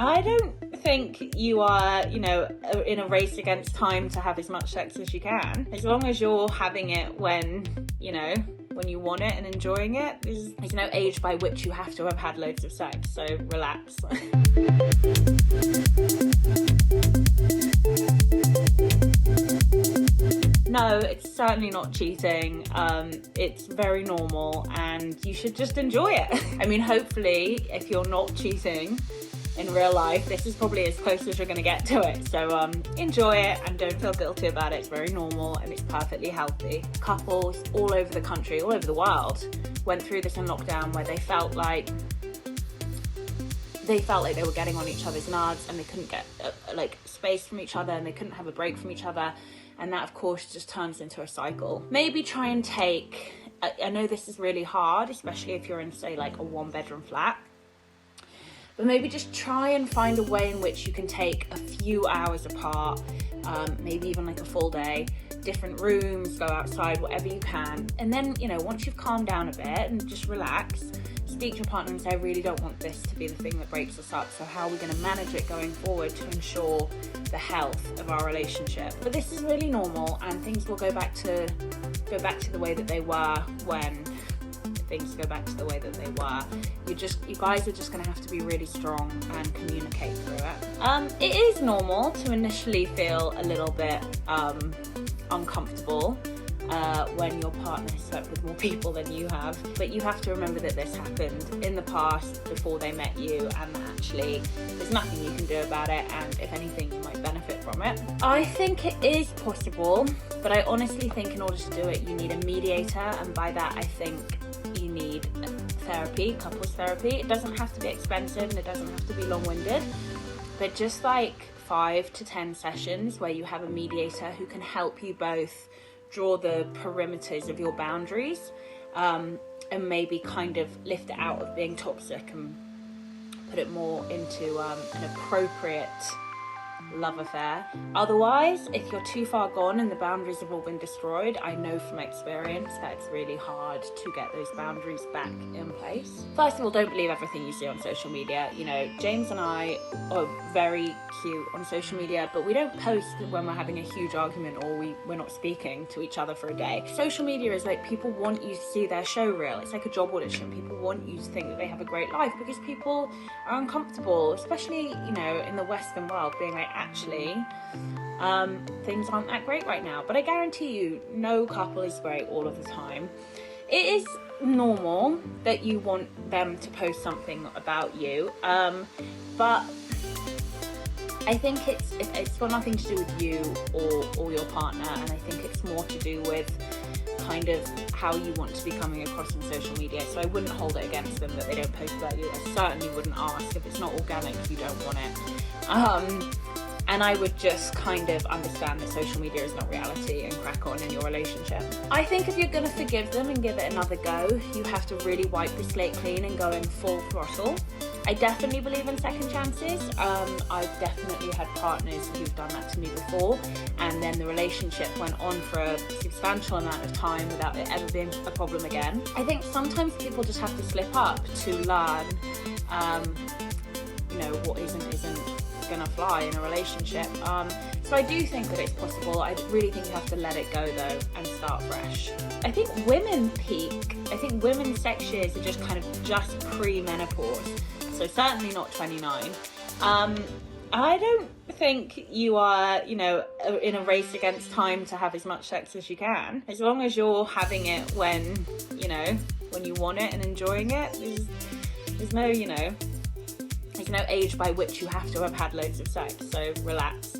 I don't think you are, in a race against time to have as much sex as you can. As long as you're having it when you want it and enjoying it, there's no age by which you have to have had loads of sex, so relax. No, it's certainly not cheating. It's very normal and you should just enjoy it. I mean, hopefully, if you're not cheating in real life, this is probably as close as you're going to get to it. So enjoy it and don't feel guilty about it. It's very normal and it's perfectly healthy. Couples all over the country, all over the world, went through this in lockdown where they felt like they were getting on each other's nerves and they couldn't get space from each other and they couldn't have a break from each other. And that, of course, just turns into a cycle. Maybe try and take, I know this is really hard, especially if you're in, say, like a 1-bedroom flat, but maybe just try and find a way in which you can take a few hours apart, maybe even like a full day, different rooms, go outside, whatever you can. And then, once you've calmed down a bit and just relax, speak to your partner and say, I really don't want this to be the thing that breaks us up. So how are we going to manage it going forward to ensure the health of our relationship? But this is really normal and things will go back to the way that they were when things go back to the way that they were. You guys are just going to have to be really strong and communicate through it. It is normal to initially feel a little bit uncomfortable when your partner has slept with more people than you have, but you have to remember that this happened in the past before they met you, and that actually there's nothing you can do about it, and if anything you might benefit from it. I think it is possible, but I honestly think in order to do it you need a mediator, and by that I think you need therapy, couples therapy. It doesn't have to be expensive and it doesn't have to be long-winded, but just like 5 to 10 sessions where you have a mediator who can help you both draw the perimeters of your boundaries, and maybe kind of lift it out of being toxic and put it more into an appropriate love affair. Otherwise, if you're too far gone and the boundaries have all been destroyed, I know from experience that it's really hard to get those boundaries back in place. First of all, don't believe everything you see on social media. James and I are very cute on social media, but we don't post when we're having a huge argument or we're not speaking to each other for a day. Social media is like, people want you to see their show reel. It's like a job audition. People want you to think that they have a great life because people are uncomfortable, especially in the Western world, being like, actually things aren't that great right now. But I guarantee you, no couple is great all of the time. It is normal that you want them to post something about you, but I think it's got nothing to do with you or your partner, and I think it's more to do with kind of how you want to be coming across on social media. So I wouldn't hold it against them that they don't post about you. I certainly wouldn't ask if it's not organic, if you don't want it. And I would just kind of understand that social media is not reality and crack on in your relationship. I think if you're going to forgive them and give it another go, you have to really wipe the slate clean and go in full throttle. I definitely believe in second chances. I've definitely had partners who've done that to me before, and then the relationship went on for a substantial amount of time without it ever being a problem again. I think sometimes people just have to slip up to learn, what isn't gonna fly in a relationship. So I do think that it's possible. I really think you have to let it go though and start fresh. I think women peak. I think women's sex years are just kind of just pre-menopause. So certainly not 29. I don't think you are, in a race against time to have as much sex as you can. As long as you're having it when you want it and enjoying it, there's no age by which you have to have had loads of sex. So relax.